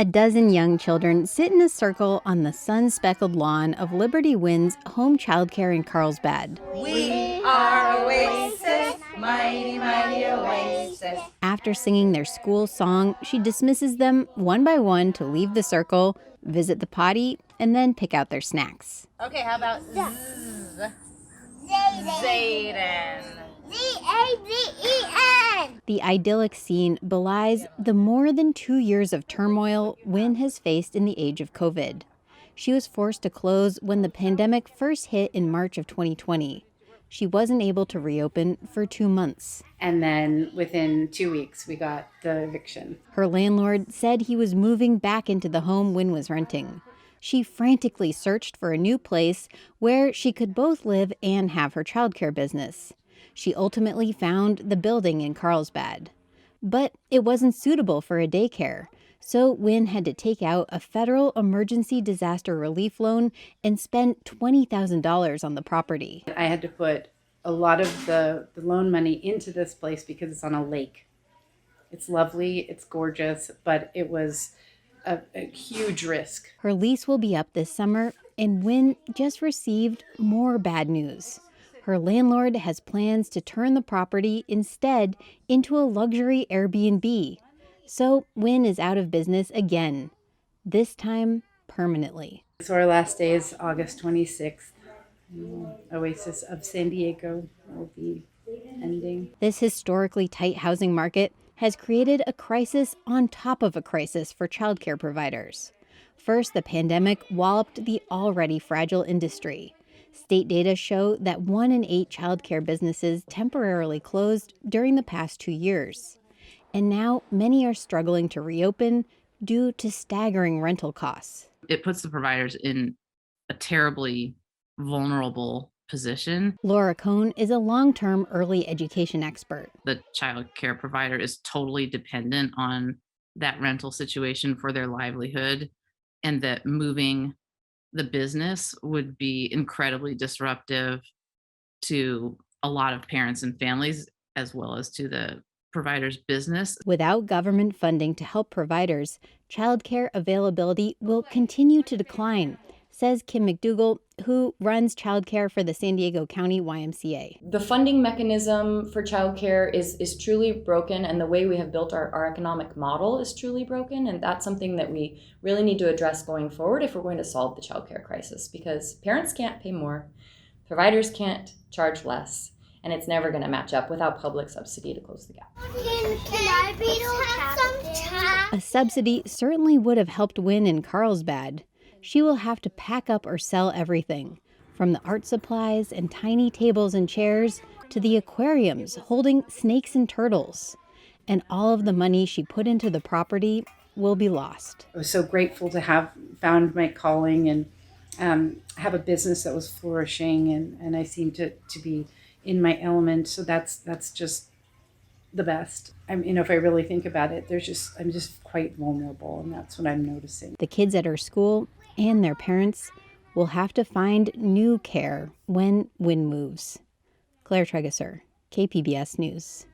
A dozen young children sit in a circle on the sun-speckled lawn of Liberty Wynn's home childcare in Carlsbad. We are Oasis, mighty, mighty Oasis. After singing their school song, she dismisses them one by one to leave the circle, visit the potty, and then pick out their snacks. Okay, how about Zayden? Z-A-D-E-N! The idyllic scene belies the more than 2 years of turmoil Wynn has faced in the age of COVID. She was forced to close when the pandemic first hit in March of 2020. She wasn't able to reopen for 2 months. And then within 2 weeks, we got the eviction. Her landlord said he was moving back into the home Wynn was renting. She frantically searched for a new place where she could both live and have her childcare business. She ultimately found the building in Carlsbad. But it wasn't suitable for a daycare, so Wynn had to take out a federal emergency disaster relief loan and spend $20,000 on the property. I had to put a lot of the loan money into this place because it's on a lake. It's lovely, it's gorgeous, but it was a huge risk. Her lease will be up this summer, and Wynn just received more bad news. Her landlord has plans to turn the property instead into a luxury Airbnb. So Wynn is out of business again, this time permanently. So our last day is August 26th. Oasis of San Diego will be ending. This historically tight housing market has created a crisis on top of a crisis for childcare providers. First, the pandemic walloped the already fragile industry. State data show that 1 in 8 childcare businesses temporarily closed during the past 2 years. And now many are struggling to reopen due to staggering rental costs. It puts the providers in a terribly vulnerable position. Laura Cohn is a long-term early education expert. The child care provider is totally dependent on that rental situation for their livelihood, and that moving the business would be incredibly disruptive to a lot of parents and families, as well as to the provider's business. Without government funding to help providers, childcare availability will continue to decline, says Kim McDougall, who runs childcare for the San Diego County YMCA. The funding mechanism for childcare is truly broken, and the way we have built our economic model is truly broken, and that's something that we really need to address going forward if we're going to solve the childcare crisis, because parents can't pay more, providers can't charge less, and it's never going to match up without public subsidy to close the gap. A subsidy certainly would have helped Wynn in Carlsbad. She will have to pack up or sell everything, from the art supplies and tiny tables and chairs to the aquariums holding snakes and turtles. And all of the money she put into the property will be lost. I was so grateful to have found my calling and have a business that was flourishing, and I seem to be in my element. So that's just the best. If I really think about it, I'm just quite vulnerable, and that's what I'm noticing. The kids at her school and their parents will have to find new care when Wynn moves. Claire Trageser, KPBS News.